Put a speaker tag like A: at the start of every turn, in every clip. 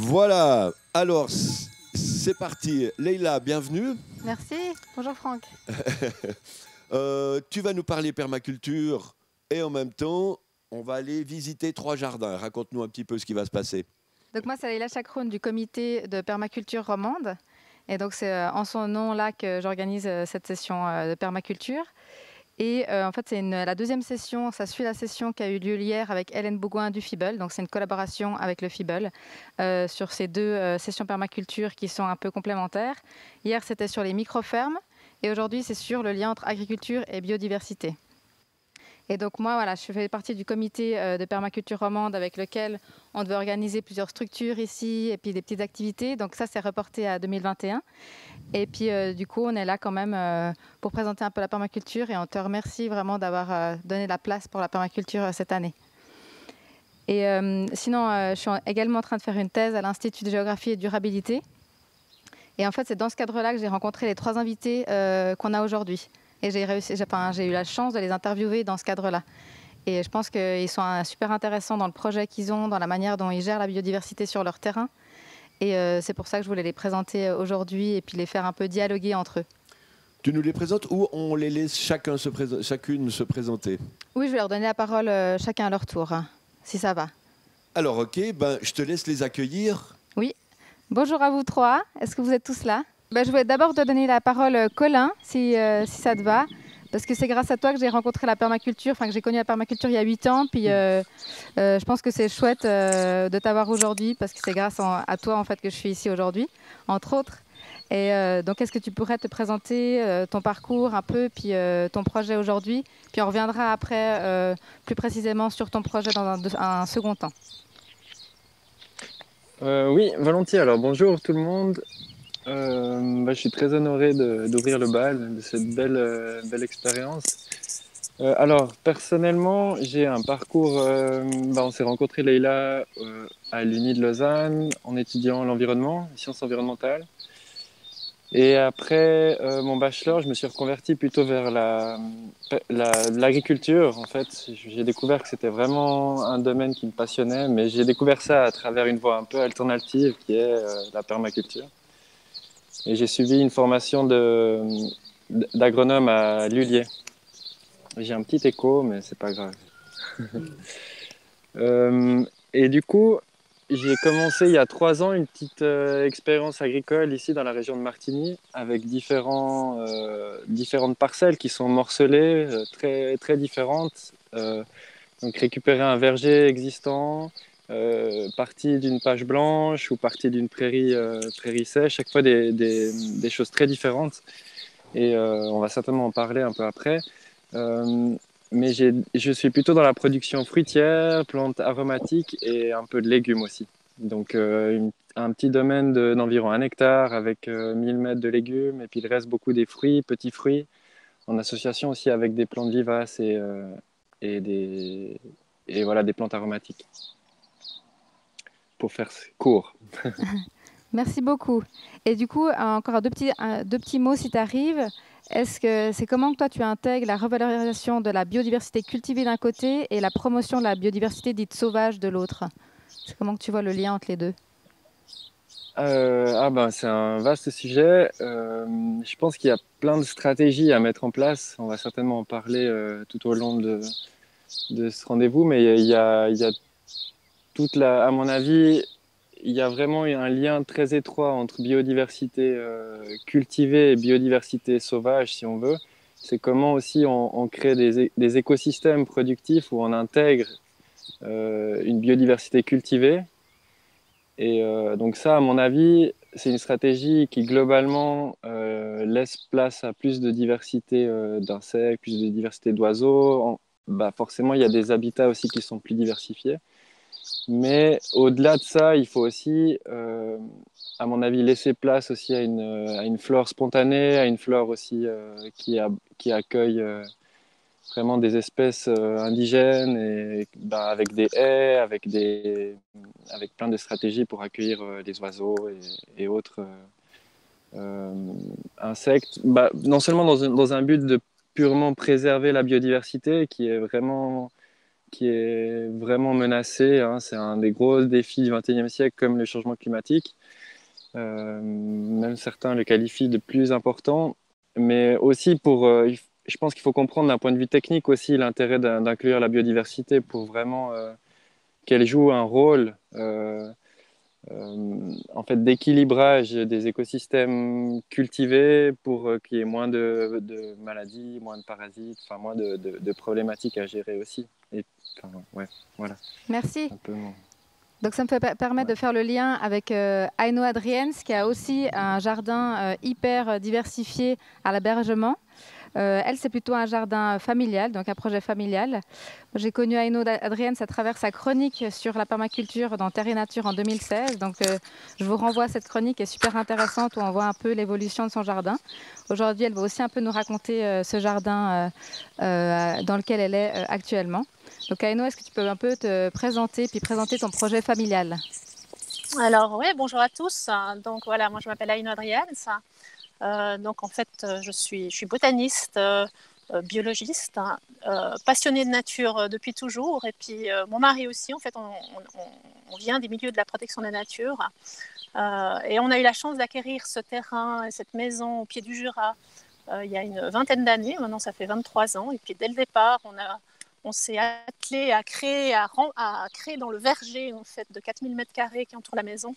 A: Voilà, alors c'est parti. Leïla, bienvenue.
B: Merci. Bonjour Franck.
A: Tu vas nous parler permaculture et en même temps, on va aller visiter 3 jardins. Raconte-nous un petit peu ce qui va se passer.
B: Donc moi, c'est Leïla Chakroun du comité de permaculture romande. Et donc c'est en son nom là que j'organise cette session de permaculture. Et en fait, c'est la deuxième session. Ça suit la session qui a eu lieu hier avec Hélène Bougoin du FIBEL. Donc c'est une collaboration avec le FIBEL sur ces deux sessions permaculture qui sont un peu complémentaires. Hier, c'était sur les micro-fermes. Et aujourd'hui, c'est sur le lien entre agriculture et biodiversité. Et donc moi, voilà, je fais partie du comité de permaculture romande avec lequel on devait organiser plusieurs structures ici et puis des petites activités. Donc ça, c'est reporté à 2021. Et puis du coup, on est là quand même pour présenter un peu la permaculture et on te remercie vraiment d'avoir donné la place pour la permaculture cette année. Et sinon, je suis également en train de faire une thèse à l'Institut de géographie et de durabilité. Et en fait, c'est dans ce cadre-là que j'ai rencontré les 3 invités qu'on a aujourd'hui. Et j'ai eu la chance de les interviewer dans ce cadre-là. Et je pense qu'ils sont super intéressants dans le projet qu'ils ont, dans la manière dont ils gèrent la biodiversité sur leur terrain. Et c'est pour ça que je voulais les présenter aujourd'hui et puis les faire un peu dialoguer entre eux.
A: Tu nous les présentes ou on les laisse chacune se présenter?
B: Oui, je vais leur donner la parole chacun à leur tour, hein, si ça va.
A: Alors ok, je te laisse les accueillir.
B: Oui. Bonjour à vous 3. Est-ce que vous êtes tous là? Je voulais d'abord te donner la parole, Colin, si ça te va. Parce que c'est grâce à toi que j'ai rencontré la permaculture, que j'ai connu la permaculture il y a 8 ans. Puis je pense que c'est chouette de t'avoir aujourd'hui parce que c'est grâce à toi en fait que je suis ici aujourd'hui, entre autres. Et donc, est-ce que tu pourrais te présenter ton parcours un peu, puis ton projet aujourd'hui? Puis on reviendra après plus précisément sur ton projet dans un second temps.
C: Oui, volontiers. Alors bonjour tout le monde. Je suis très honoré d'ouvrir le bal de cette belle expérience. Alors personnellement, j'ai un parcours. On s'est rencontré Leïla à l'Uni de Lausanne en étudiant l'environnement, les sciences environnementales. Et après mon bachelor, je me suis reconverti plutôt vers l'agriculture. En fait, j'ai découvert que c'était vraiment un domaine qui me passionnait, mais j'ai découvert ça à travers une voie un peu alternative qui est la permaculture. Et j'ai suivi une formation d'agronome à Lullier. J'ai un petit écho, mais c'est pas grave. Et du coup, j'ai commencé il y a 3 ans une petite expérience agricole ici dans la région de Martigny avec différentes parcelles qui sont morcelées, très, très différentes. Donc récupérer un verger existant, partie d'une page blanche ou partie d'une prairie sèche, chaque fois des choses très différentes. Et on va certainement en parler un peu après. Mais je suis plutôt dans la production fruitière, plantes aromatiques et un peu de légumes aussi. Donc un petit domaine d'environ 1 hectare avec 1000 mètres de légumes et puis le reste beaucoup des fruits, petits fruits, en association aussi avec des plantes vivaces et voilà, des plantes aromatiques. Pour faire court.
B: Merci beaucoup. Et du coup, encore deux petits mots si tu arrives. C'est comment que toi tu intègres la revalorisation de la biodiversité cultivée d'un côté et la promotion de la biodiversité dite sauvage de l'autre? C'est comment que tu vois le lien entre les deux?
C: C'est un vaste sujet. Je pense qu'il y a plein de stratégies à mettre en place. On va certainement en parler tout au long de ce rendez-vous, mais il y a à mon avis, il y a vraiment un lien très étroit entre biodiversité cultivée et biodiversité sauvage, si on veut. C'est comment aussi on crée des écosystèmes productifs où on intègre une biodiversité cultivée. Et donc ça, à mon avis, c'est une stratégie qui globalement laisse place à plus de diversité d'insectes, plus de diversité d'oiseaux. Forcément, il y a des habitats aussi qui sont plus diversifiés. Mais au-delà de ça, il faut aussi, à mon avis, laisser place aussi à une flore spontanée, à une flore aussi qui accueille vraiment des espèces indigènes et avec des haies, avec plein de stratégies pour accueillir les oiseaux et autres insectes. Non seulement dans un but de purement préserver la biodiversité, qui est vraiment qui est vraiment menacé, hein. C'est un des gros défis du XXIe siècle, comme le changement climatique. Même certains le qualifient de plus important. Mais aussi je pense qu'il faut comprendre d'un point de vue technique aussi l'intérêt d'inclure la biodiversité pour vraiment qu'elle joue un rôle en fait d'équilibrage des écosystèmes cultivés pour qu'il y ait moins de maladies, moins de parasites, enfin moins de problématiques à gérer aussi. Et, enfin, ouais, voilà.
B: Merci.
C: Un peu mon...
B: Donc ça me permet de faire le lien avec Aino Adriens, qui a aussi un jardin hyper diversifié à l'hébergement. Elle, c'est plutôt un jardin familial, donc un projet familial. J'ai connu Aino Adriens à travers sa chronique sur la permaculture dans Terre et Nature en 2016. Donc, je vous renvoie à cette chronique qui est super intéressante où on voit un peu l'évolution de son jardin. Aujourd'hui, elle va aussi un peu nous raconter ce jardin dans lequel elle est actuellement. Donc, Aino, est-ce que tu peux un peu te présenter puis présenter ton projet familial?
D: Alors, oui, bonjour à tous. Donc, voilà, moi, je m'appelle Aino Adriens. Donc, en fait, je suis botaniste, biologiste, passionnée de nature depuis toujours. Et puis, mon mari aussi, en fait, on vient des milieux de la protection de la nature. Et on a eu la chance d'acquérir ce terrain et cette maison au pied du Jura il y a une vingtaine d'années. Maintenant, ça fait 23 ans. Et puis, dès le départ, on s'est attelé à créer dans le verger en fait, de 4000 m² qui entoure la maison.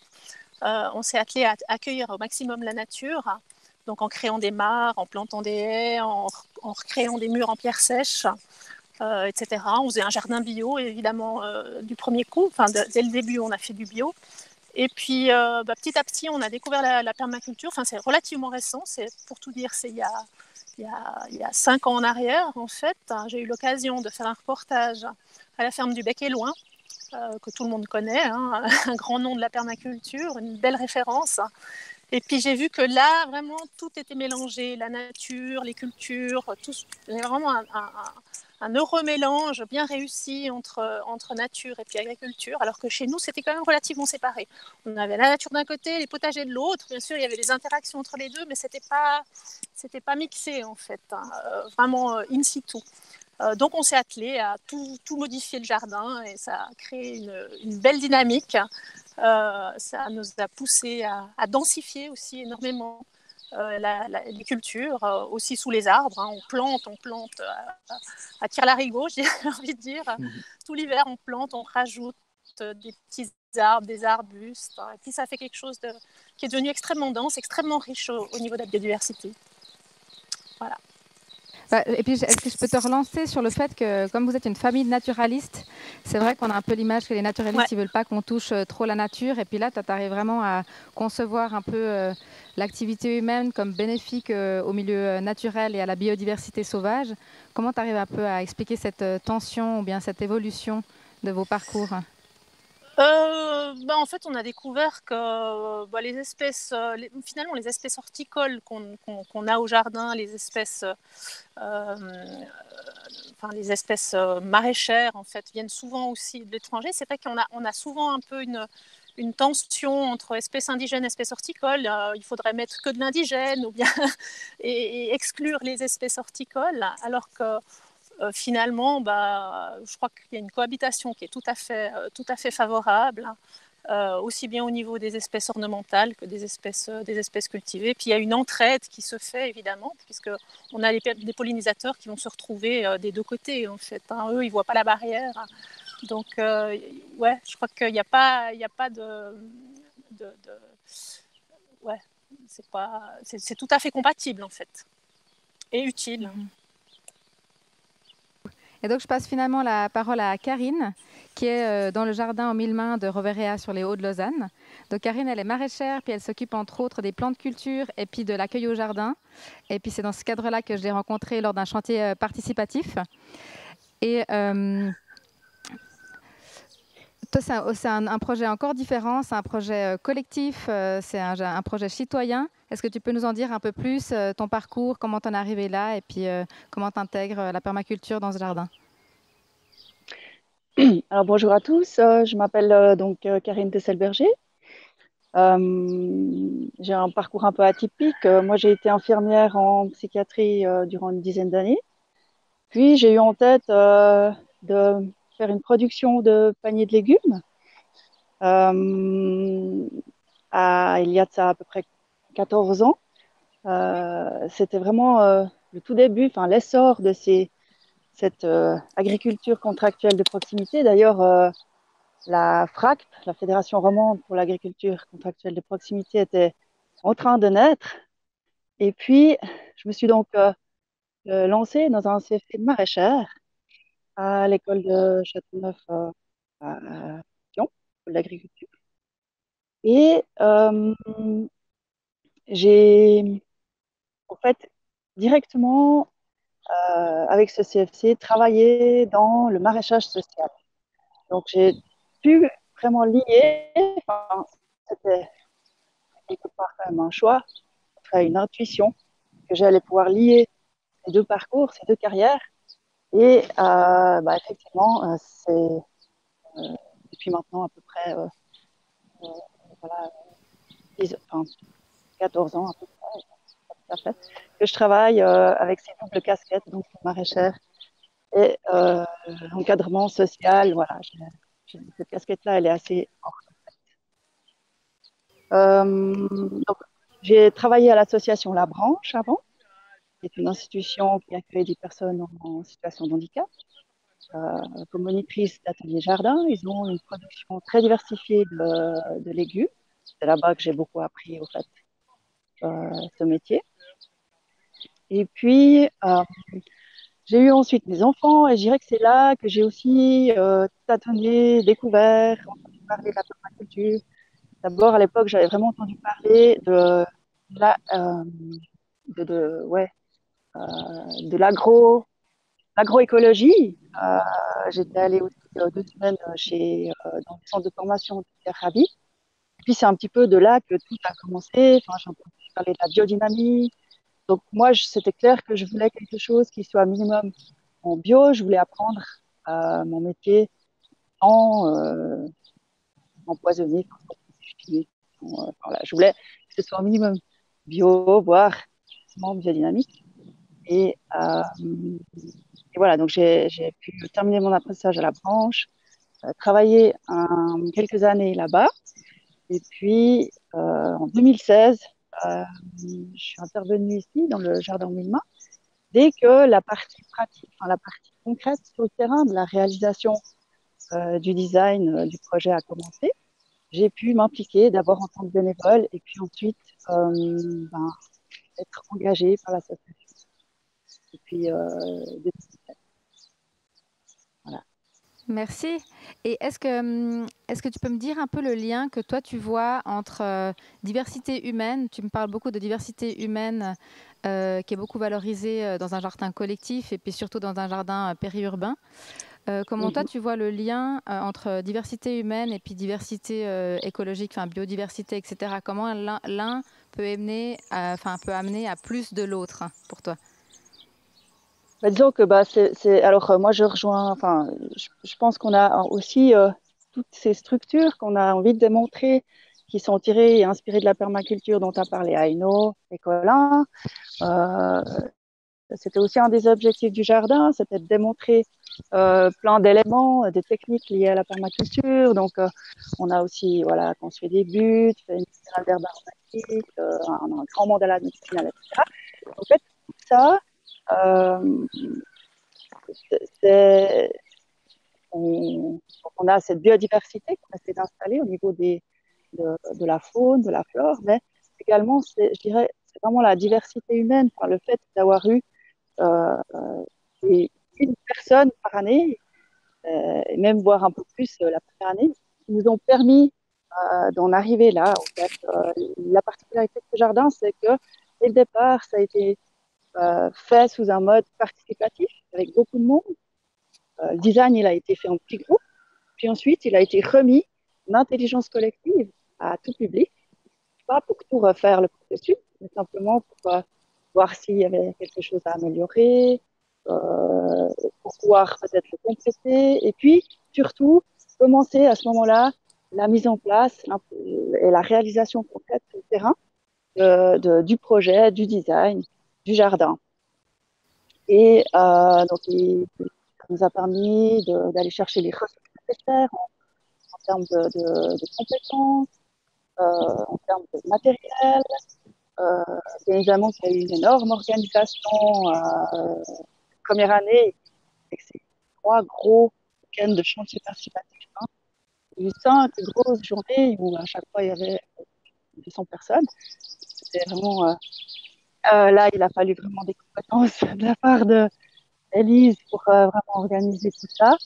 D: On s'est attelé à accueillir au maximum la nature. Donc en créant des mares, en plantant des haies, en recréant des murs en pierre sèche, etc. On faisait un jardin bio, évidemment, du premier coup. Enfin, dès le début, on a fait du bio. Et puis, petit à petit, on a découvert la permaculture. Enfin, c'est relativement récent. Pour tout dire, c'est il y a 5 ans en arrière, en fait. J'ai eu l'occasion de faire un reportage à la ferme du Bec et Loin, que tout le monde connaît, hein, un grand nom de la permaculture, une belle référence. Et puis j'ai vu que là, vraiment, tout était mélangé, la nature, les cultures, tout. Il y avait vraiment un heureux mélange bien réussi entre nature et puis agriculture, alors que chez nous, c'était quand même relativement séparé. On avait la nature d'un côté, les potagers de l'autre. Bien sûr, il y avait des interactions entre les deux, mais c'était pas mixé, en fait, hein, vraiment in situ. Donc on s'est attelé à tout modifier le jardin et ça a créé une belle dynamique. Ça nous a poussé à densifier aussi énormément les cultures, aussi sous les arbres. Hein. On plante à tire-larigot, j'ai envie de dire. Tout l'hiver, on plante, on rajoute des petits arbres, des arbustes. Et puis ça fait quelque chose qui est devenu extrêmement dense, extrêmement riche au niveau de la biodiversité. Voilà.
B: Et puis, est-ce que je peux te relancer sur le fait que, comme vous êtes une famille de naturalistes, c'est vrai qu'on a un peu l'image que les naturalistes, ils ne veulent pas qu'on touche trop la nature. Et puis là, tu arrives vraiment à concevoir un peu l'activité humaine comme bénéfique au milieu naturel et à la biodiversité sauvage. Comment tu arrives un peu à expliquer cette tension ou bien cette évolution de vos parcours?
D: En fait, on a découvert que les espèces, finalement, les espèces horticoles qu'on a au jardin, les espèces, les espèces maraîchères, en fait, viennent souvent aussi de l'étranger. C'est vrai qu'on a souvent un peu une tension entre espèces indigènes et espèces horticoles. Il faudrait mettre que de l'indigène ou bien et exclure les espèces horticoles, alors que finalement, je crois qu'il y a une cohabitation qui est tout à fait favorable, aussi bien au niveau des espèces ornementales que des espèces cultivées. Puis il y a une entraide qui se fait évidemment, puisqu'on a des pollinisateurs qui vont se retrouver des deux côtés en fait. Hein. Eux, ils ne voient pas la barrière. Donc, je crois qu'il n'y a pas ouais, c'est tout à fait compatible en fait et utile.
B: Et donc, je passe finalement la parole à Karine, qui est dans le jardin aux 1000 mains de Roverea sur les Hauts de Lausanne. Donc, Karine, elle est maraîchère, puis elle s'occupe entre autres des plantes culture et puis de l'accueil au jardin. Et puis, c'est dans ce cadre-là que je l'ai rencontrée lors d'un chantier participatif. Et toi, c'est un projet encore différent, c'est un projet collectif, c'est un projet citoyen. Est-ce que tu peux nous en dire un peu plus, ton parcours, comment tu en es arrivé là et puis comment tu intègres la permaculture dans ce jardin?
E: Alors bonjour à tous, je m'appelle Karine Tesselberger. J'ai un parcours un peu atypique. Moi, j'ai été infirmière en psychiatrie durant une dizaine d'années. Puis, j'ai eu en tête de faire une production de paniers de légumes. Il y a de ça à peu près 14 ans. C'était vraiment le tout début, enfin l'essor de cette agriculture contractuelle de proximité. D'ailleurs, la FRACP, la Fédération romande pour l'agriculture contractuelle de proximité, était en train de naître. Et puis, je me suis donc lancée dans un CFC de maraîchère à l'école de Châteauneuf à Lyon, pour l'agriculture. Et j'ai, en fait, directement, avec ce CFC, travaillé dans le maraîchage social. Donc, j'ai pu vraiment lier, enfin, c'était quelque part quand même un choix, une intuition, que j'allais pouvoir lier ces deux parcours, ces deux carrières. Et effectivement, c'est depuis maintenant à peu près voilà, 14 ans à peu près, que je travaille avec ces doubles casquettes, donc maraîchère et encadrement social. Voilà, cette casquette-là, elle est assez donc, j'ai travaillé à l'association La Branche avant, qui est une institution qui accueille des personnes en situation de handicap. Comme monitrice d'atelier jardin, ils ont une production très diversifiée de légumes. C'est là-bas que j'ai beaucoup appris au fait ce métier. Et puis j'ai eu ensuite mes enfants et je dirais que c'est là que j'ai aussi tâtonné, découvert, entendu parler de la permaculture. D'abord, à l'époque, j'avais vraiment entendu parler de l'agroécologie. J'étais allée aussi 2 semaines dans le centre de formation de Pierre Rabhi. Puis c'est un petit peu de là que tout a commencé. Enfin, j'ai entendu parler de la biodynamie. Donc moi, c'était clair que je voulais quelque chose qui soit minimum en bio. Je voulais apprendre mon métier sans empoisonner, sans chimique. Voilà. Je voulais que ce soit un minimum bio, voire biodynamique. Et voilà, donc j'ai pu terminer mon apprentissage à la branche, travailler quelques années là-bas. Et puis, en 2016, je suis intervenue ici dans le jardin Wilma. Dès que la partie pratique, enfin, la partie concrète sur le terrain de la réalisation du design du projet a commencé, j'ai pu m'impliquer d'abord en tant que bénévole et puis ensuite être engagée par l'association. Et puis, 2017. Voilà.
B: Merci. Et est-ce que tu peux me dire un peu le lien que toi tu vois entre diversité humaine, tu me parles beaucoup de diversité humaine qui est beaucoup valorisée dans un jardin collectif et puis surtout dans un jardin périurbain. Comment toi tu vois le lien entre diversité humaine et puis diversité écologique, enfin biodiversité, etc. Comment l'un peut amener à plus de l'autre pour toi?
E: Disons que alors moi je rejoins, enfin je pense qu'on a aussi toutes ces structures qu'on a envie de démontrer qui sont tirées et inspirées de la permaculture dont a parlé Aino et Colin. C'était aussi un des objectifs du jardin, c'était de démontrer plein d'éléments, des techniques liées à la permaculture. Donc on a aussi construit des buts, fait une spirale d'herbe aromatique, un grand mandala médicinal, etc. En fait, tout ça, on a cette biodiversité qu'on essaie d'installer au niveau de la faune, de la flore, mais également, je dirais, c'est vraiment la diversité humaine, enfin, le fait d'avoir eu une personne par année, et même voire un peu plus la première année, qui nous ont permis d'en arriver là. En fait, la particularité de ce jardin, c'est que dès le départ, ça a été fait sous un mode participatif, avec beaucoup de monde. Le design, il a été fait en petits groupes. Puis ensuite, il a été remis en intelligence collective à tout public, pas pour tout refaire le processus, mais simplement pour voir s'il y avait quelque chose à améliorer, pour pouvoir peut-être le compléter, et puis surtout commencer à ce moment-là la mise en place et la réalisation concrète sur le terrain du projet, du design, du jardin. Et donc, il nous a permis d'aller chercher les ressources nécessaires en termes de compétences, en termes de matériel. Bien évidemment, il y a eu une énorme organisation première année avec ces 3 gros week-ends de chantier participatif. Hein. Il y a eu 5 grosses journées où à chaque fois il y avait 200 personnes. C'était vraiment là, il a fallu vraiment des compétences de la part de Élise pour vraiment organiser tout ça.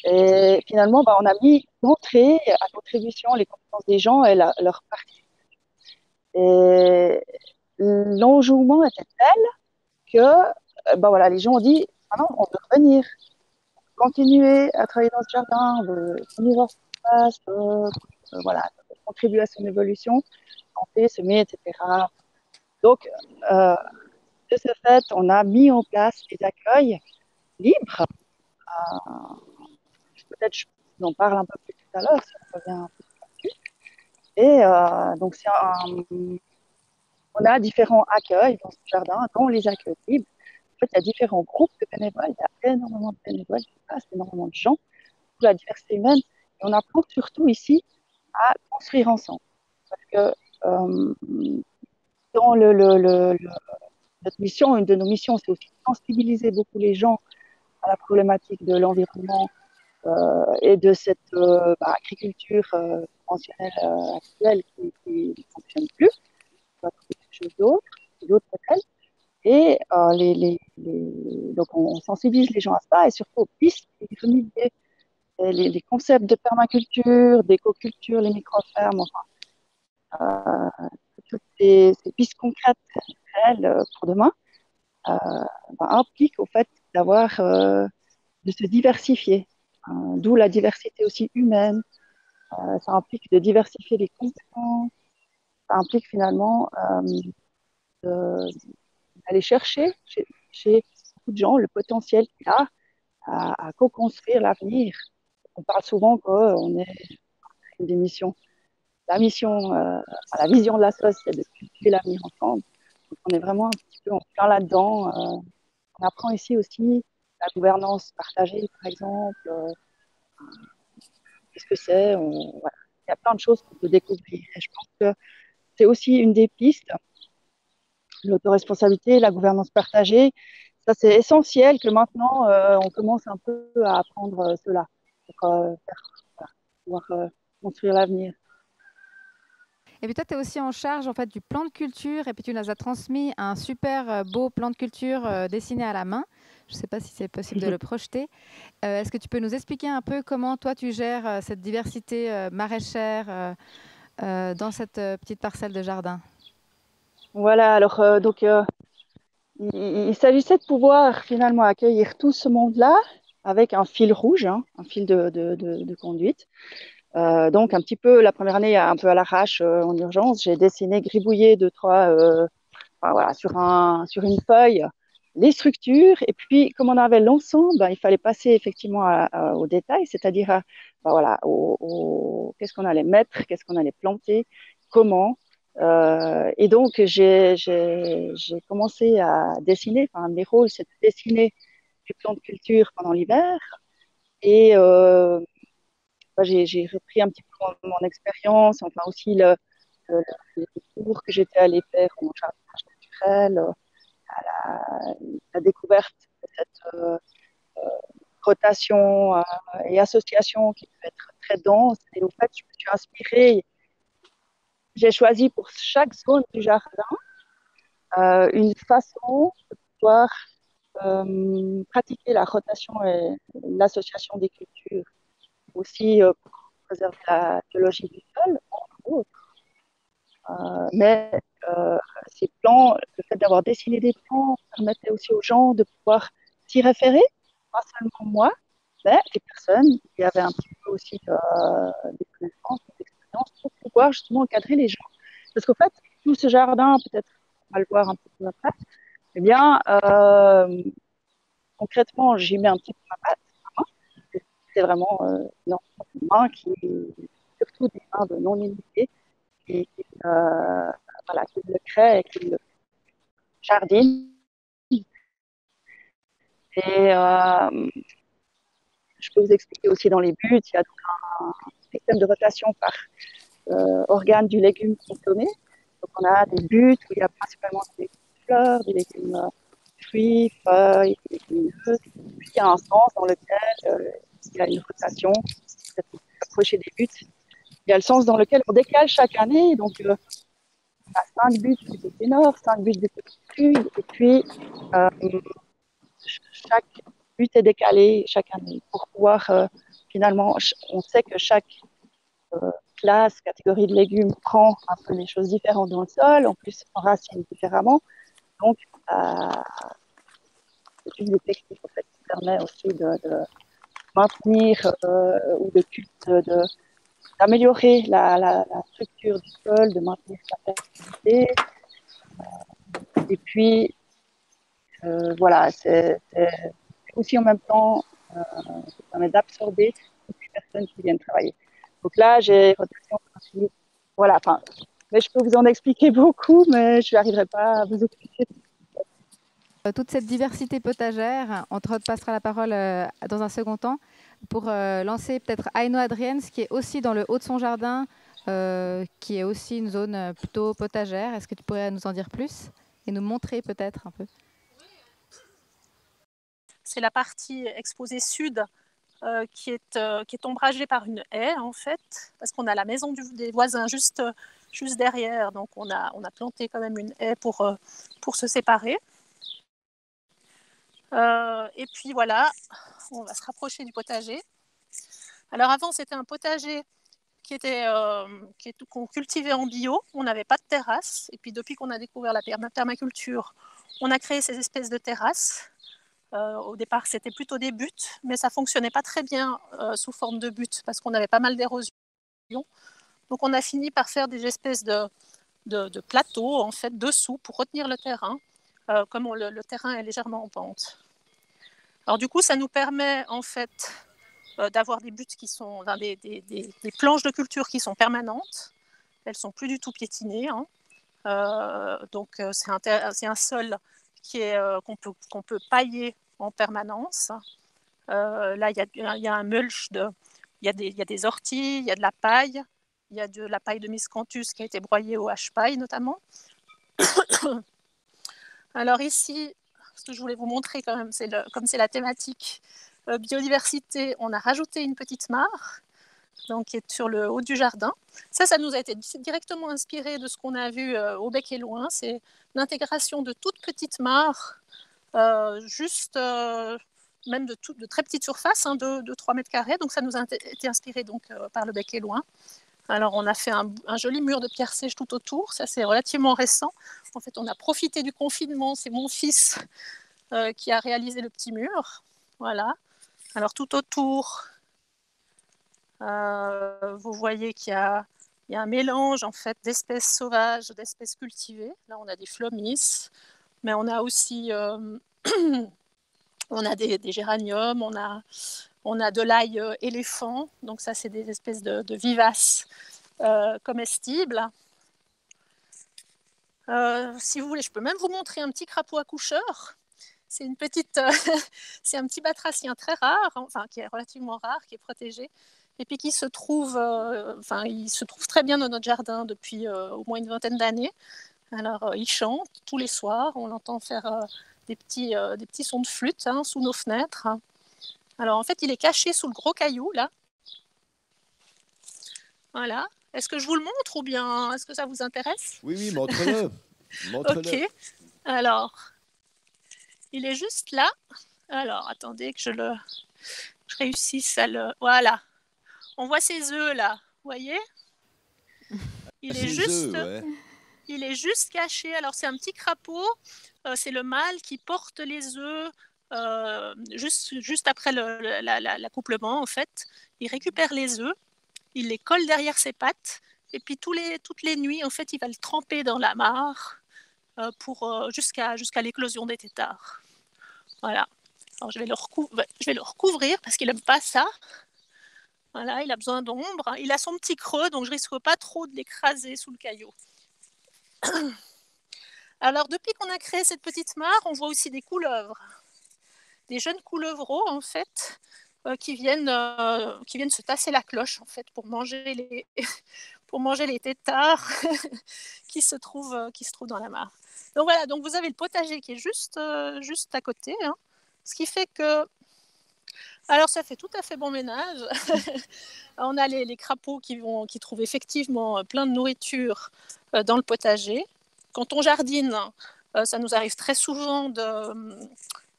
E: Et finalement, on a mis d'entrée à contribution les compétences des gens et leur partie. Et l'enjouement était tel que voilà, les gens ont dit ah non, on veut revenir, continuer à travailler dans ce jardin, on veut venir voir ce qui se passe, voilà, contribuer à son évolution, planter, semer, etc. Donc, de ce fait, on a mis en place des accueils libres. Peut-être je vous en parle un peu plus tout à l'heure, ça revient un peu là-dessus. Et donc, on a différents accueils dans ce jardin, dont les accueils libres. En fait, il y a différents groupes de bénévoles, il y a énormément de bénévoles qui passent, énormément de gens, toute la diversité humaine. Et on apprend surtout ici à construire ensemble. Parce que dans notre mission, une de nos missions, c'est aussi de sensibiliser beaucoup les gens à la problématique de l'environnement et de cette agriculture conventionnelle actuelle qui ne fonctionne plus. On va trouver quelque chose d'autres modèles. Et donc on sensibilise les gens à ça et surtout aux pistes et les concepts de permaculture, d'écoculture, les micro-fermes, enfin, toutes ces pistes concrètes réelles pour demain impliquent au fait de se diversifier, d'où la diversité aussi humaine. Ça implique de diversifier les compétences, ça implique finalement d'aller chercher chez beaucoup de gens le potentiel qu'il y a à co-construire l'avenir. On parle souvent qu'on est une des missions. La mission, la vision de la SOS, c'est de cultiver l'avenir ensemble. Donc on est vraiment un petit peu en plein là-dedans. On apprend ici aussi la gouvernance partagée, par exemple. Qu'est-ce que c'est voilà. Il y a plein de choses qu'on peut découvrir. Et je pense que c'est aussi une des pistes. L'autoresponsabilité, la gouvernance partagée, ça c'est essentiel que maintenant on commence un peu à apprendre cela pour pouvoir construire l'avenir.
B: Et puis toi, tu es aussi en charge en fait, du plan de culture et puis tu nous as transmis un super beau plan de culture dessiné à la main. Je ne sais pas si c'est possible de le projeter. Est-ce que tu peux nous expliquer un peu comment toi tu gères cette diversité maraîchère dans cette petite parcelle de jardin?
E: Voilà, alors donc il s'agissait de pouvoir finalement accueillir tout ce monde-là avec un fil rouge, hein, un fil de conduite. Donc un petit peu, la première année, un peu à l'arrache, en urgence, j'ai dessiné, gribouillé 2-3, voilà, sur une feuille, les structures. Et puis, comme on avait l'ensemble, il fallait passer effectivement au détail, c'est-à-dire voilà, qu'est-ce qu'on allait mettre, qu'est-ce qu'on allait planter, comment. Et donc, j'ai commencé à dessiner. Enfin, mes rôles, c'est de dessiner du plan de culture pendant l'hiver. Et j'ai repris un petit peu mon expérience, enfin aussi les cours que j'étais allée faire en jardinage naturel, la découverte de cette rotation et association qui peut être très dense. Et au fait, je me suis inspirée. J'ai choisi pour chaque zone du jardin une façon de pouvoir pratiquer la rotation et l'association des cultures. Aussi pour préserver la biologie du sol, entre autres. Mais ces plans, le fait d'avoir dessiné des plans permettait aussi aux gens de pouvoir s'y référer, pas seulement moi, mais des personnes qui avaient un petit peu aussi des connaissances, des expériences pour pouvoir justement encadrer les gens. Parce qu'en fait, tout ce jardin, peut-être on va le voir un peu plus après, eh bien, concrètement, j'y mets un petit peu ma patte. C'est vraiment une main qui, surtout des mains de non-initiés, qui le crée et qui le jardine. Et je peux vous expliquer aussi dans les buts. Il y a donc un système de rotation par organe du légume consommé. Donc on a des buts où il y a principalement des fleurs, des légumes fruits, feuilles, légumineuses. Puis il y a un sens dans lequel il y a une rotation, peut-être approcher des buts. Il y a le sens dans lequel on décale chaque année. Donc on a 5 buts du côté nord, 5 buts du côté sud, et puis chaque but est décalé chaque année pour pouvoir finalement, on sait que chaque classe, catégorie de légumes prend un peu les choses différentes dans le sol, en plus enracine différemment. Donc, c'est une des techniques en fait, qui permet aussi de maintenir ou d'améliorer la structure du sol, de maintenir sa fertilité. Et puis, voilà, c'est aussi en même temps, ça permet d'absorber toutes les personnes qui viennent travailler. Donc là, j'ai rotation continue. Voilà, enfin, mais je peux vous en expliquer beaucoup, mais je n'arriverai pas à vous expliquer.
B: Toute cette diversité potagère, on te repassera la parole dans un second temps pour lancer peut-être Aino Adrienne, qui est aussi dans le haut de son jardin, qui est aussi une zone plutôt potagère. Est-ce que tu pourrais nous en dire plus et nous montrer peut-être un peu?
D: C'est la partie exposée sud qui est ombragée par une haie, en fait, parce qu'on a la maison des voisins juste derrière. Donc, on a planté quand même une haie pour se séparer. Et puis, voilà, on va se rapprocher du potager. Alors, avant, c'était un potager qu'on cultivait en bio. On n'avait pas de terrasse. Et puis, depuis qu'on a découvert la permaculture, on a créé ces espèces de terrasses. Au départ, c'était plutôt des buts, mais ça ne fonctionnait pas très bien sous forme de buts parce qu'on avait pas mal d'érosion. Donc, on a fini par faire des espèces de plateaux, en fait, dessous pour retenir le terrain, comme le terrain est légèrement en pente. Alors, du coup, ça nous permet, en fait, d'avoir des buts qui sont des planches de culture qui sont permanentes. Elles ne sont plus du tout piétinées. Donc, c'est un sol qu'on peut pailler en permanence. Là, il y a un mulch, il y a des orties, il y a de la paille, il y a de la paille de miscanthus qui a été broyée au hache-paille notamment. Alors ici, ce que je voulais vous montrer quand même, comme c'est la thématique biodiversité, on a rajouté une petite mare donc, qui est sur le haut du jardin. Ça nous a été directement inspiré de ce qu'on a vu au Bec et Loin. C'est l'intégration de toutes petites mares, même de très petites surfaces, de 3 mètres carrés. Donc, ça nous a été inspiré par le Bec et Loin. Alors, on a fait un joli mur de pierre sèche tout autour. Ça, c'est relativement récent. En fait, on a profité du confinement. C'est mon fils qui a réalisé le petit mur. Voilà. Alors, tout autour, vous voyez qu'il y a un mélange en fait d'espèces sauvages, d'espèces cultivées. Là, on a des phlomis, mais on a aussi on a des géraniums, on a de l'ail éléphant. Donc ça, c'est des espèces de vivaces comestibles. Si vous voulez, je peux même vous montrer un petit crapaud accoucheur. C'est c'est un petit batracien très rare, enfin qui est relativement rare, qui est protégé, et puis qui se trouve, il se trouve très bien dans notre jardin depuis au moins une vingtaine d'années. Alors il chante tous les soirs, on l'entend faire des petits sons de flûte sous nos fenêtres. Alors en fait, il est caché sous le gros caillou là. Voilà. Est-ce que je vous le montre ou bien est-ce que ça vous intéresse?
A: Oui, montre-le.
D: Ok. Alors. Il est juste là. Alors, attendez que je réussisse à le... Voilà. On voit ses œufs, là. Vous voyez? Il est juste caché. Alors, c'est un petit crapaud. C'est le mâle qui porte les œufs juste après l'accouplement, en fait. Il récupère les œufs. Il les colle derrière ses pattes. Et puis, toutes les nuits, en fait, il va le tremper dans la mare jusqu'à l'éclosion des têtards. Voilà. Alors, je vais le recouvrir parce qu'il n'aime pas ça. Voilà, il a besoin d'ombre. Il a son petit creux, donc je ne risque pas trop de l'écraser sous le caillou. Alors, depuis qu'on a créé cette petite mare, on voit aussi des couleuvres. Des jeunes couleuvreaux, en fait, qui viennent se tasser la cloche en fait pour manger pour manger les têtards qui se trouvent dans la mare. Donc voilà, donc vous avez le potager qui est juste à côté, hein, ce qui fait que alors ça fait tout à fait bon ménage. On a les crapauds qui trouvent effectivement plein de nourriture dans le potager. Quand on jardine, ça nous arrive très souvent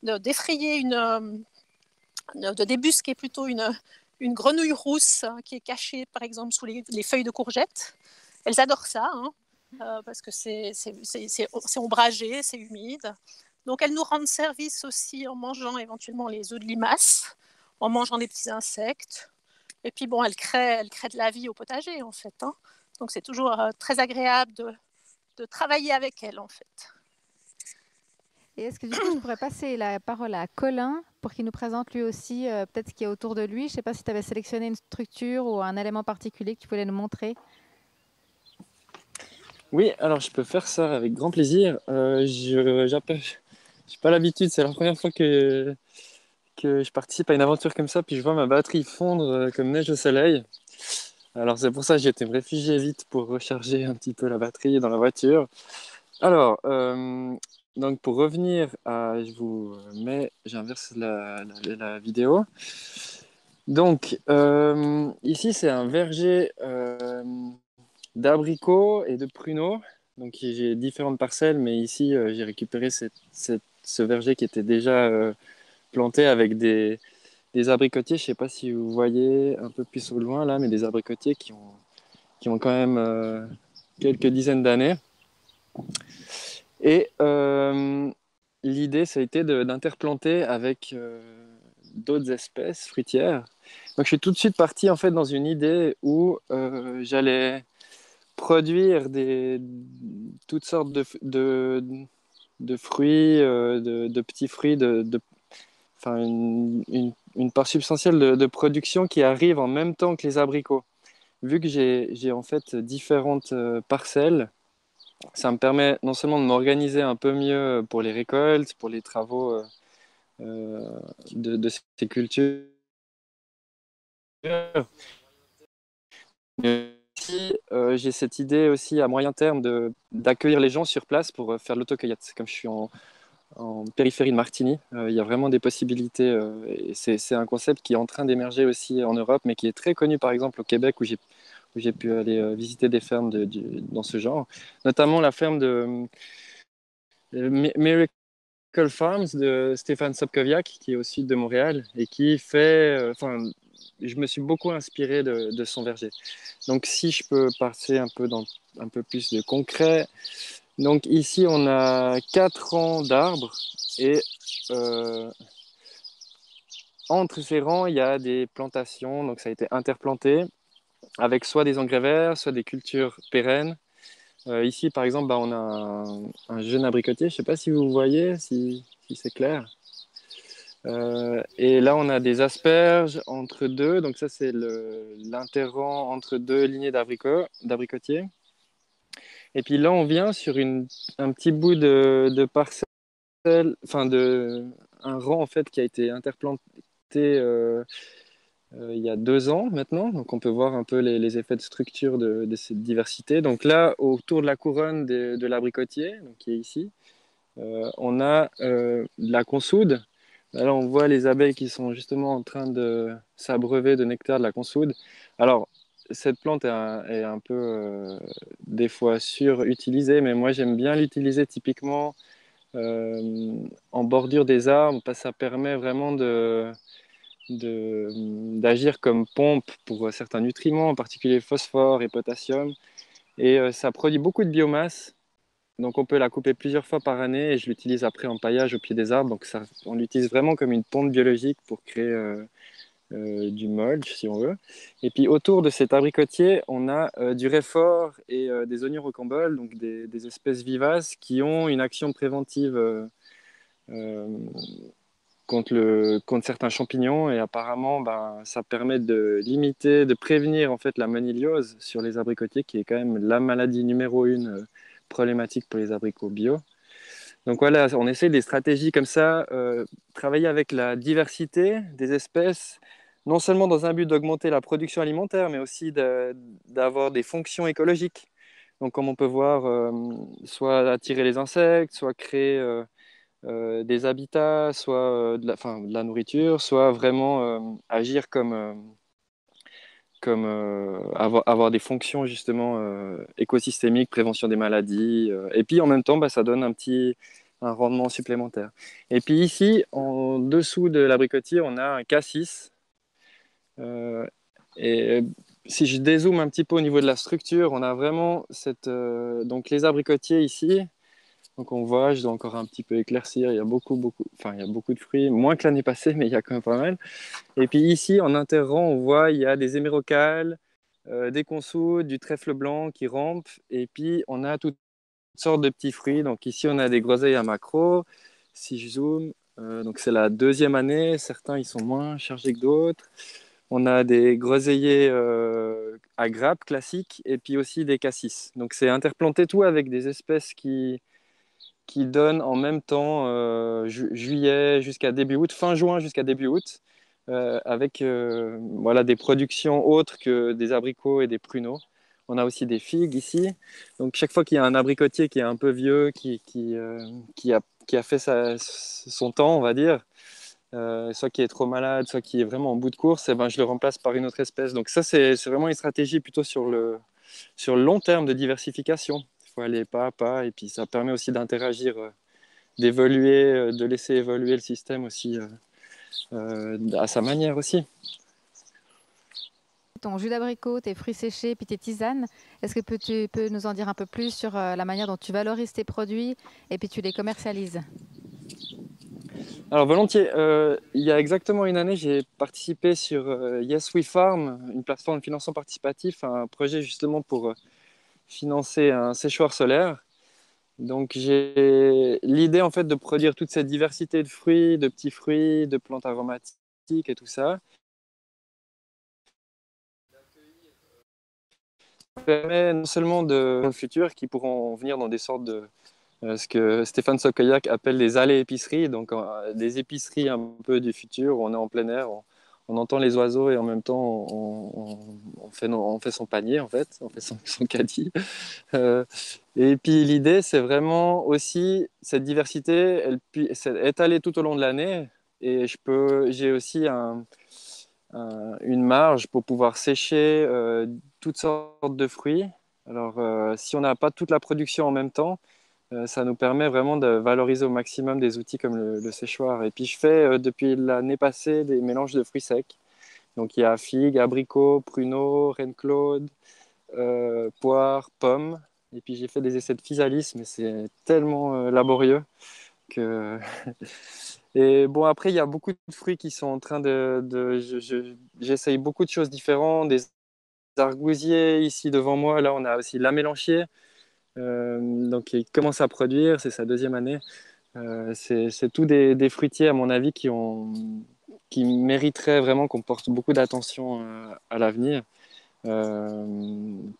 D: d'effrayer de débusquer plutôt une grenouille rousse qui est cachée par exemple sous les feuilles de courgettes. Elles adorent ça, hein, parce que c'est ombragé, c'est humide. Donc elles nous rendent service aussi en mangeant éventuellement les œufs de limaces, en mangeant des petits insectes. Et puis bon, elles créent de la vie au potager en fait, hein. Donc c'est toujours très agréable de travailler avec elles en fait.
B: Et est-ce que du coup, je pourrais passer la parole à Colin pour qu'il nous présente lui aussi peut-être ce qu'il y a autour de lui. Je ne sais pas si tu avais sélectionné une structure ou un élément particulier que tu voulais nous montrer.
C: Oui, alors je peux faire ça avec grand plaisir. Je n'ai pas l'habitude, c'est la première fois que je participe à une aventure comme ça, puis je vois ma batterie fondre comme neige au soleil. Alors c'est pour ça que j'ai été me réfugier vite pour recharger un petit peu la batterie dans la voiture. Alors, donc pour revenir j'inverse la vidéo. Donc ici c'est un verger d'abricots et de pruneaux. Donc j'ai différentes parcelles, mais ici j'ai récupéré ce verger qui était déjà planté avec des abricotiers. Je ne sais pas si vous voyez un peu plus au loin là, mais des abricotiers qui ont quand même quelques dizaines d'années. Et l'idée, ça a été d'interplanter avec d'autres espèces fruitières. Donc, je suis tout de suite parti en fait dans une idée où j'allais produire toutes sortes de fruits, de petits fruits, enfin une part substantielle de production qui arrive en même temps que les abricots. Vu que j'ai en fait différentes parcelles, ça me permet non seulement de m'organiser un peu mieux pour les récoltes, pour les travaux de ces cultures, mais aussi j'ai cette idée aussi à moyen terme d'accueillir les gens sur place pour faire de l'autocueillette. Comme je suis en périphérie de Martigny, il y a vraiment des possibilités. Et c'est un concept qui est en train d'émerger aussi en Europe, mais qui est très connu par exemple au Québec où j'ai pu aller visiter des fermes dans ce genre, notamment la ferme de Miracle Farms de Stéphane Sobkowiak, qui est au sud de Montréal et qui fait. Je me suis beaucoup inspiré de son verger. Donc, si je peux passer un peu plus de concret. Donc, ici, on a 4 rangs d'arbres et entre ces rangs, il y a des plantations. Donc, ça a été interplanté avec soit des engrais verts, soit des cultures pérennes. Ici, par exemple, on a un jeune abricotier. Je ne sais pas si vous voyez, si c'est clair. Et là, on a des asperges entre deux. Donc ça, c'est l'interrang entre deux lignées d'abricotiers. Et puis là, on vient sur un petit bout de parcelle, enfin un rang en fait qui a été interplanté il y a 2 ans maintenant. Donc on peut voir un peu les effets de structure de cette diversité. Donc là, autour de la couronne de l'abricotier, donc qui est ici, on a la consoude. Là, on voit les abeilles qui sont justement en train de s'abreuver de nectar de la consoude. Alors, cette plante est un peu des fois surutilisée, mais moi j'aime bien l'utiliser typiquement en bordure des arbres, parce que ça permet vraiment d'agir comme pompe pour certains nutriments, en particulier phosphore et potassium. Et ça produit beaucoup de biomasse. Donc on peut la couper plusieurs fois par année et je l'utilise après en paillage au pied des arbres. Donc on l'utilise vraiment comme une pompe biologique pour créer du mulch si on veut. Et puis autour de cet abricotier, on a du réfort et des oignons rocamboles, donc des espèces vivaces qui ont une action préventive contre certains champignons. Et apparemment, ça permet de limiter, de prévenir en fait la moniliose sur les abricotiers, qui est quand même la maladie numéro 1 problématique pour les abricots bio. Donc voilà, on essaie des stratégies comme ça, travailler avec la diversité des espèces, non seulement dans un but d'augmenter la production alimentaire, mais aussi d'avoir des fonctions écologiques. Donc, comme on peut voir, soit attirer les insectes, soit créer des habitats, soit de la nourriture, soit vraiment agir comme avoir des fonctions justement écosystémiques, prévention des maladies. Et puis en même temps, bah, ça donne un rendement supplémentaire. Et puis ici, en dessous de l'abricotier, on a un cassis. Et si je dézoome un petit peu au niveau de la structure, on a vraiment donc les abricotiers ici. Donc on voit, je dois encore un petit peu éclaircir, il y a il y a beaucoup de fruits, moins que l'année passée, mais il y a quand même pas mal. Et puis ici, en interrang, on voit, il y a des hémérocalles, des consoudes, du trèfle blanc qui rampe, et puis on a toutes sortes de petits fruits. Donc ici, on a des groseilles à maquereau. Si je zoome, donc c'est la deuxième année, certains ils sont moins chargés que d'autres. On a des groseilliers à grappes classiques, et puis aussi des cassis. Donc c'est interplanté tout avec des espèces qui donnent en même temps juillet jusqu'à début août, fin juin jusqu'à début août, avec voilà, des productions autres que des abricots et des pruneaux. On a aussi des figues ici. Donc chaque fois qu'il y a un abricotier qui est un peu vieux, qui a fait son temps, on va dire, soit qui est trop malade, soit qui est vraiment en bout de course, et ben, je le remplace par une autre espèce. Donc ça, c'est vraiment une stratégie plutôt sur le long terme de diversification. Il faut aller pas à pas, et puis ça permet aussi d'interagir, d'évoluer, de laisser évoluer le système aussi à sa manière aussi.
B: Ton jus d'abricot, tes fruits séchés, puis tes tisanes, est-ce que tu peux nous en dire un peu plus sur la manière dont tu valorises tes produits et puis tu les commercialises?
C: Alors volontiers, il y a exactement une année, j'ai participé sur Yes We Farm, une plateforme de financement participatif, un projet justement pour financer un séchoir solaire. Donc j'ai l'idée en fait de produire toute cette diversité de fruits, de petits fruits, de plantes aromatiques et tout ça. Ça permet non seulement de futurs qui pourront venir dans des sortes de ce que Stéphane Sokoyak appelle les allées épiceries, donc des épiceries un peu du futur où on est en plein air, on entend les oiseaux et en même temps on fait son panier en fait, on fait son caddie. Euh, et puis l'idée c'est vraiment aussi cette diversité, c'est étalée tout au long de l'année et j'ai aussi une marge pour pouvoir sécher toutes sortes de fruits. Alors si on n'a pas toute la production en même temps, ça nous permet vraiment de valoriser au maximum des outils comme le séchoir. Et puis je fais depuis l'année passée des mélanges de fruits secs. Donc il y a figues, abricots, pruneaux, reine-claude, poires, pommes. Et puis j'ai fait des essais de physalis, mais c'est tellement laborieux que... Et bon, après, il y a beaucoup de fruits qui sont en train j'essaye beaucoup de choses différentes, des argousiers ici devant moi. Là, on a aussi la mélanchier. Donc il commence à produire, c'est sa deuxième année. C'est tous des fruitiers, à mon avis, qui mériteraient vraiment qu'on porte beaucoup d'attention à l'avenir.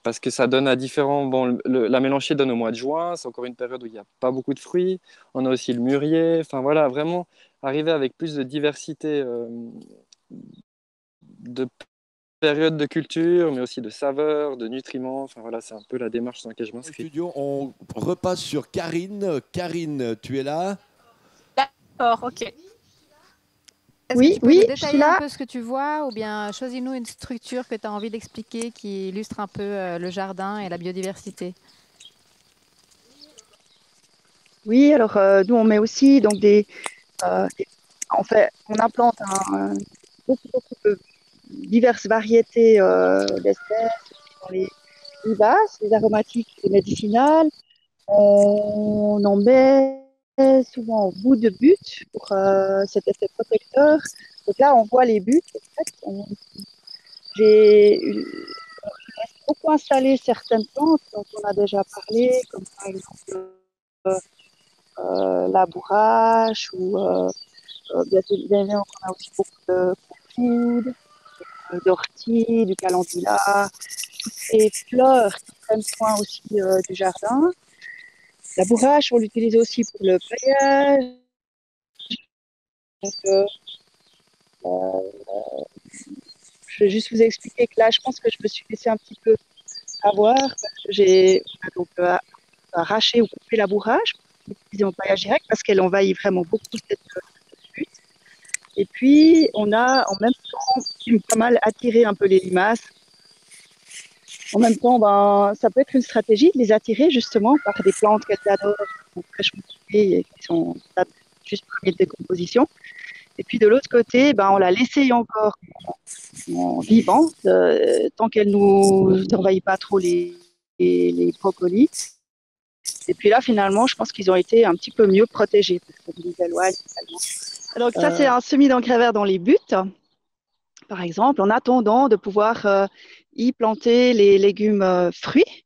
C: Parce que ça donne à différents... Bon, la mélanchier donne au mois de juin, c'est encore une période où il n'y a pas beaucoup de fruits. On a aussi le mûrier. Enfin voilà, vraiment arriver avec plus de diversité de périodes de culture, mais aussi de saveurs, de nutriments. Enfin voilà, c'est un peu la démarche dans laquelle je
A: Au
C: m'inscris.
A: studio, on repasse sur Karine. Karine, tu es là?
D: D'accord, ok.
B: Est-ce que tu peux nous détailler un peu ce que tu vois ou bien choisis-nous une structure que tu as envie d'expliquer qui illustre un peu le jardin et la biodiversité?
E: Oui, alors nous on met aussi donc on implante beaucoup de diverses variétés d'espèces dans les vivaces, les aromatiques et médicinales. On en met souvent au bout de but pour cet effet protecteur. Donc là, on voit les buts. En fait, j'ai beaucoup installé certaines plantes dont on a déjà parlé, comme par exemple la bourrache ou bien évidemment, on a aussi beaucoup de food, d'ortie, du calendula, toutes ces fleurs qui prennent soin aussi du jardin. La bourrache, on l'utilise aussi pour le paillage. Donc, Je vais juste vous expliquer que là, je pense que je me suis laissée un petit peu avoir parce que j'ai donc arraché ou coupé la bourrage pour utiliser en paillage direct parce qu'elle envahit vraiment beaucoup cette butte. Et puis, on a en même temps pas mal attiré un peu les limaces. En même temps, ben, ça peut être une stratégie de les attirer justement par des plantes qu'elles adorent, qui sont fraîchement coupées et qui sont juste première décomposition. Et puis de l'autre côté, ben, on l'a laissée encore vivante tant qu'elle nous envahit pas trop les brocolis. Et puis là, finalement, je pense qu'ils ont été un petit peu mieux protégés parce qu'on les éloigne totalement. Donc ça, c'est un semis d'engrais vert dans les buttes, par exemple, en attendant de pouvoir y planter les légumes fruits.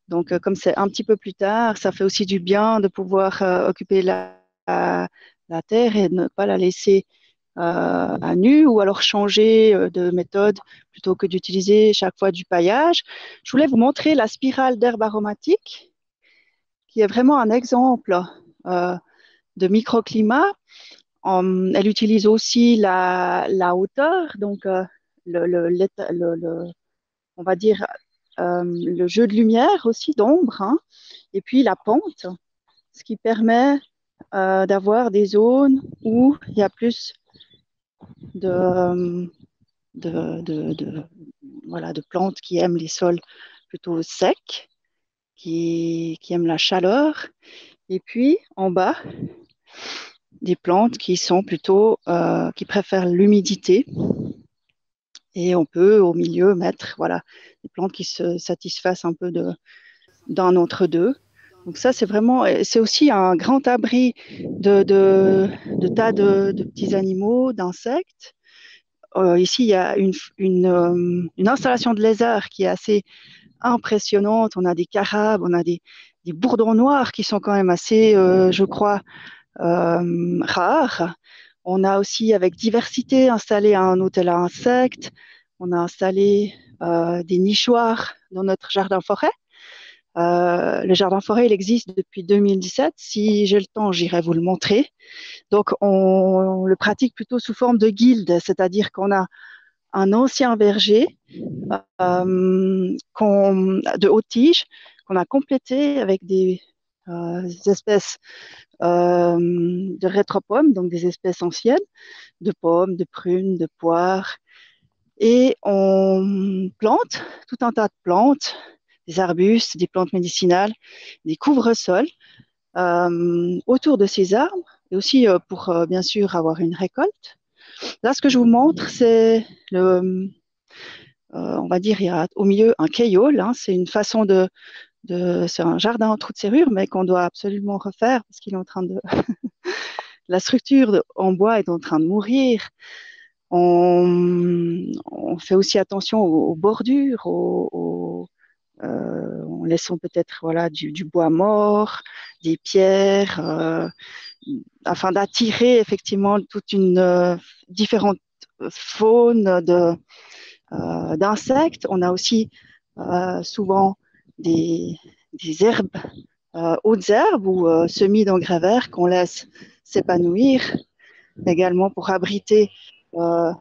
E: Donc, comme c'est un petit peu plus tard, ça fait aussi du bien de pouvoir occuper la terre et de ne pas la laisser à nu ou alors changer de méthode plutôt que d'utiliser chaque fois du paillage. Je voulais vous montrer la spirale d'herbe aromatique qui est vraiment un exemple de microclimat. Elle utilise aussi la hauteur, donc on va dire le jeu de lumière aussi, d'ombre, hein, et puis la pente, ce qui permet d'avoir des zones où il y a plus de plantes qui aiment les sols plutôt secs, qui aiment la chaleur, et puis en bas, des plantes qui sont plutôt, qui préfèrent l'humidité. Et on peut au milieu mettre des plantes qui se satisfassent un peu d'un entre-deux. Donc ça, c'est aussi un grand abri de tas de petits animaux, d'insectes. Ici, il y a une installation de lézards qui est assez impressionnante. On a des carabes, on a des bourdons noirs qui sont quand même assez, je crois, rares. On a aussi, avec diversité, installé un hôtel à insectes. On a installé des nichoirs dans notre jardin-forêt. Le jardin-forêt, il existe depuis 2017. Si j'ai le temps, j'irai vous le montrer. Donc, on le pratique plutôt sous forme de guilde, c'est-à-dire qu'on a un ancien verger de haute tige qu'on a complété avec des espèces de rétropommes, donc des espèces anciennes, de pommes, de prunes, de poires. Et on plante tout un tas de plantes, des arbustes, des plantes médicinales, des couvre-sols autour de ces arbres, et aussi pour bien sûr avoir une récolte. Là, ce que je vous montre, c'est on va dire, il y a au milieu un caillol, hein, c'est une façon c'est un jardin en trou de serrure, mais qu'on doit absolument refaire parce qu'il est en train de, la structure en bois est en train de mourir. On fait aussi attention aux bordures, en laissant peut-être du bois mort, des pierres, afin d'attirer effectivement toute une différente faune d'insectes. On a aussi souvent des herbes, hautes herbes ou semis d'engrais verts qu'on laisse s'épanouir, également pour abriter un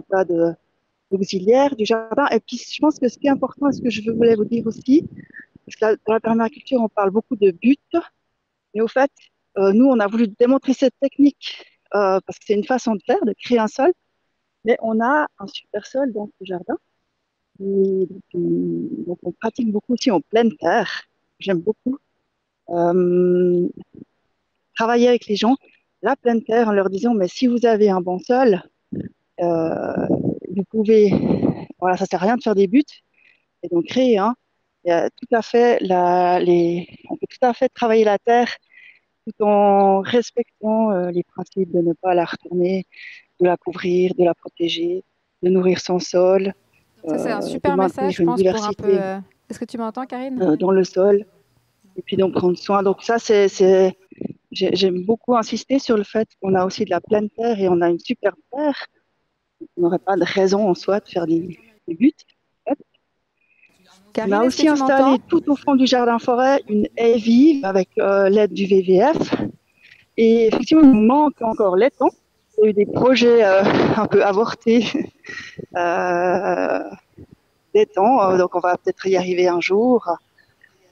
E: tas d'auxiliaires du jardin. Et puis, je pense que ce qui est important, et ce que je voulais vous dire aussi, parce que dans la permaculture, on parle beaucoup de buts, mais au fait, nous, on a voulu démontrer cette technique parce que c'est une façon de faire, de créer un sol, mais on a un super sol dans ce jardin. Et donc, on pratique beaucoup aussi en pleine terre. J'aime beaucoup travailler avec les gens, la pleine terre, en leur disant, mais si vous avez un bon sol, vous pouvez, ça sert à rien de faire des buts, et donc créer un. Tout à fait on peut tout à fait travailler la terre tout en respectant les principes de ne pas la retourner, de la couvrir, de la protéger, de nourrir son sol.
B: Ça, c'est un super message, je pense, pour un peu. Est-ce que tu m'entends, Karine?
E: Dans le sol. Et puis donc prendre soin. Donc ça, j'aime beaucoup insister sur le fait qu'on a aussi de la pleine terre et on a une super terre. On n'aurait pas de raison en soi de faire des buts.
B: Karine,
E: on a aussi installé tout au fond du jardin-forêt une haie vive avec l'aide du WWF. Et effectivement, il nous manque encore laiton. y a eu des projets un peu avortés des temps, donc on va peut-être y arriver un jour.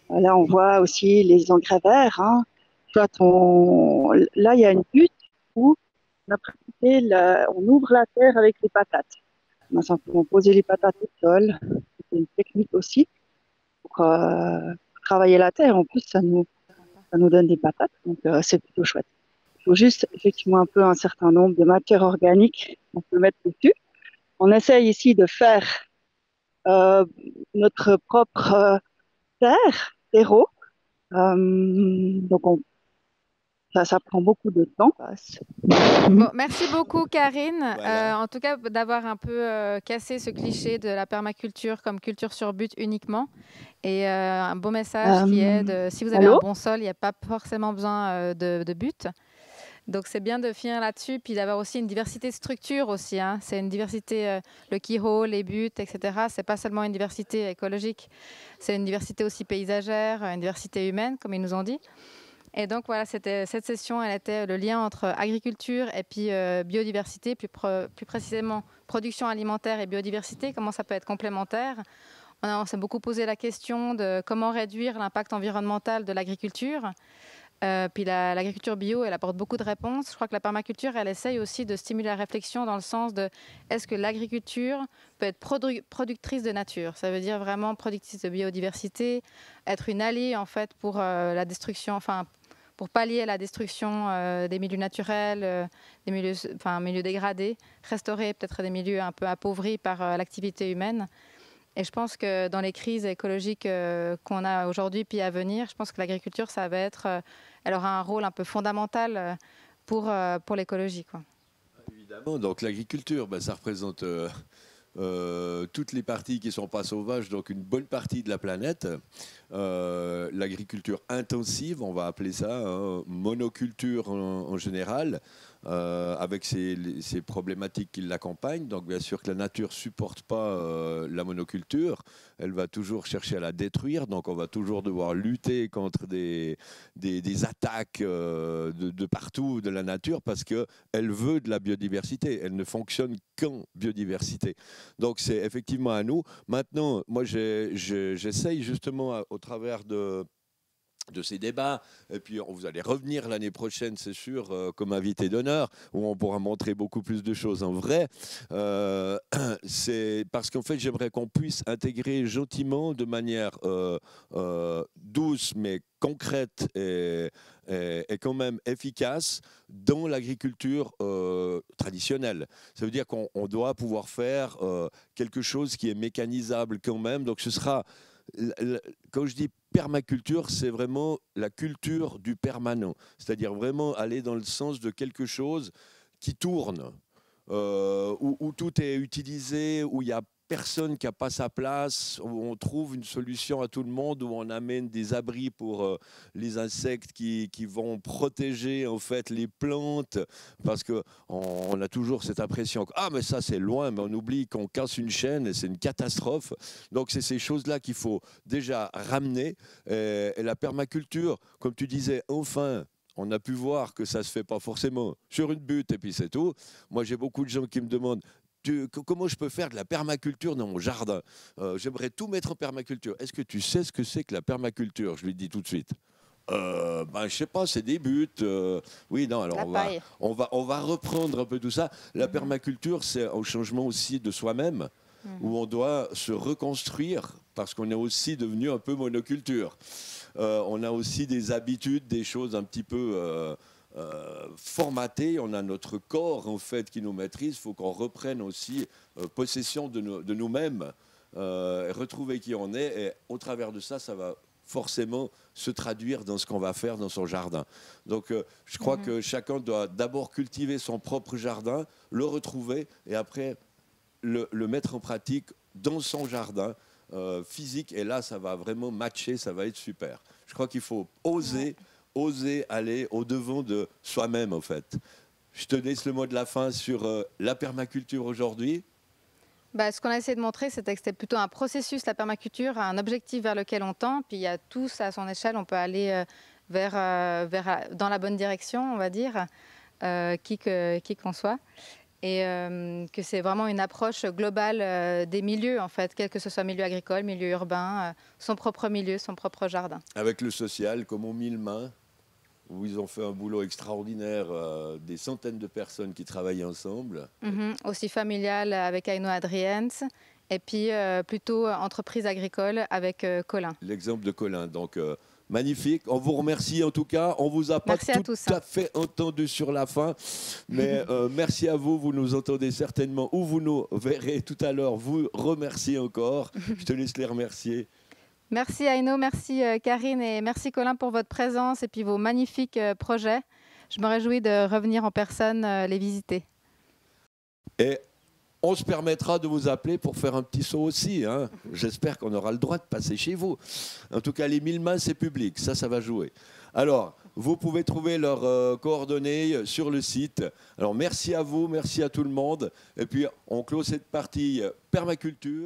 E: Là, on voit aussi les engrais verts. Hein. Soit là, il y a une butte où on, a pratiqué on ouvre la terre avec les patates. On a simplement posé les patates au sol. C'est une technique aussi pour travailler la terre. En plus, ça nous donne des patates, donc c'est plutôt chouette. Il faut juste effectivement un peu un certain nombre de matières organiques qu'on peut mettre dessus. On essaye ici de faire notre propre terreau. Donc ça prend beaucoup de temps.
B: Bon, merci beaucoup Karine,
A: Voilà.
B: en tout cas d'avoir un peu cassé ce cliché de la permaculture comme culture sur but uniquement. Et un beau message qui est si vous avez un
E: Allô?
B: bon sol, il n'y a pas forcément besoin de but. Donc c'est bien de finir là-dessus, puis d'avoir aussi une diversité de structures aussi. Hein. C'est une diversité, le keyhole, les buts, etc. C'est pas seulement une diversité écologique, c'est une diversité aussi paysagère, une diversité humaine, comme ils nous ont dit. Et donc voilà, cette session, elle était le lien entre agriculture et puis biodiversité, plus précisément production alimentaire et biodiversité, comment ça peut être complémentaire. On s'est beaucoup posé la question de comment réduire l'impact environnemental de l'agriculture. Puis l'agriculture bio, elle apporte beaucoup de réponses. Je crois que la permaculture, elle essaye aussi de stimuler la réflexion dans le sens de est-ce que l'agriculture peut être productrice de nature? Ça veut dire vraiment productrice de biodiversité, être une alliée en fait pour la destruction, enfin pour pallier à la destruction des milieux naturels, des milieux dégradés, restaurer peut-être des milieux un peu appauvris par l'activité humaine. Et je pense que dans les crises écologiques qu'on a aujourd'hui puis à venir, je pense que l'agriculture, ça va être, elle aura un rôle un peu fondamental pour l'écologie, quoi.
A: Évidemment, donc l'agriculture, ben, ça représente toutes les parties qui ne sont pas sauvages, donc une bonne partie de la planète. L'agriculture intensive, on va appeler ça, hein, monoculture en général, avec ces problématiques qui l'accompagnent. Donc bien sûr que la nature ne supporte pas la monoculture, elle va toujours chercher à la détruire, donc on va toujours devoir lutter contre des attaques de partout de la nature parce qu'elle veut de la biodiversité, elle ne fonctionne qu'en biodiversité. Donc c'est effectivement à nous. Maintenant, moi j'essaye justement au travers de ces débats, et puis vous allez revenir l'année prochaine, c'est sûr, comme invité d'honneur, où on pourra montrer beaucoup plus de choses en vrai. C'est parce qu'en fait, j'aimerais qu'on puisse intégrer gentiment, de manière douce, mais concrète et quand même efficace dans l'agriculture traditionnelle. Ça veut dire qu'on doit pouvoir faire quelque chose qui est mécanisable quand même. Donc ce sera... Quand je dis permaculture, c'est vraiment la culture du permanent, c'est-à-dire vraiment aller dans le sens de quelque chose qui tourne, où tout est utilisé, où il n'y a personne qui n'a pas sa place, où on trouve une solution à tout le monde, où on amène des abris pour les insectes qui vont protéger en fait les plantes, parce qu'on a toujours cette impression que ah mais ça c'est loin, mais on oublie qu'on casse une chaîne et c'est une catastrophe. Donc c'est ces choses-là qu'il faut déjà ramener. Et la permaculture, comme tu disais, enfin, on a pu voir que ça ne se fait pas forcément sur une butte et puis c'est tout. Moi j'ai beaucoup de gens qui me demandent comment je peux faire de la permaculture dans mon jardin? J'aimerais tout mettre en permaculture. Est-ce que tu sais ce que c'est que la permaculture? Je lui dis tout de suite. Ben, je sais pas, c'est des buts. Oui, non, alors on va reprendre un peu tout ça. La permaculture, c'est un changement aussi de soi-même, où on doit se reconstruire, parce qu'on est aussi devenu un peu monoculture. On a aussi des habitudes, des choses un petit peu... formaté, on a notre corps en fait qui nous maîtrise, il faut qu'on reprenne aussi possession de nous-mêmes, retrouver qui on est, et au travers de ça, ça va forcément se traduire dans ce qu'on va faire dans son jardin. Donc je crois que chacun doit d'abord cultiver son propre jardin, le retrouver et après le mettre en pratique dans son jardin physique, et là ça va vraiment matcher, ça va être super. Je crois qu'il faut oser aller au-devant de soi-même, en fait. Je te laisse le mot de la fin sur la permaculture aujourd'hui.
B: Bah, ce qu'on a essayé de montrer, c'était que c'était plutôt un processus, la permaculture, un objectif vers lequel on tend. Puis il y a tous à son échelle, on peut aller dans la bonne direction, on va dire. qui qu'on soit. Et que c'est vraiment une approche globale des milieux, en fait, quel que ce soit milieu agricole, milieu urbain, son propre milieu, son propre jardin.
A: Avec le social, comme aux 1000 mains, où ils ont fait un boulot extraordinaire, des centaines de personnes qui travaillent ensemble.
B: Aussi familial avec Aino Adriens, et puis plutôt entreprise agricole avec Colin.
A: L'exemple de Colin, donc magnifique. On vous remercie en tout cas. On vous a pas tout à fait entendu sur la fin, mais merci à vous. Vous nous entendez certainement ou vous nous verrez tout à l'heure. Vous remerciez encore. Je te laisse les remercier.
B: Merci Aino, merci Karine et merci Colin pour votre présence et puis vos magnifiques projets. Je me réjouis de revenir en personne les visiter.
A: Et on se permettra de vous appeler pour faire un petit saut aussi. Hein. J'espère qu'on aura le droit de passer chez vous. En tout cas, les 1000 mains, c'est public. Ça va jouer. Alors, vous pouvez trouver leurs coordonnées sur le site. Alors, merci à vous, merci à tout le monde. Et puis, on clôt cette partie permaculture.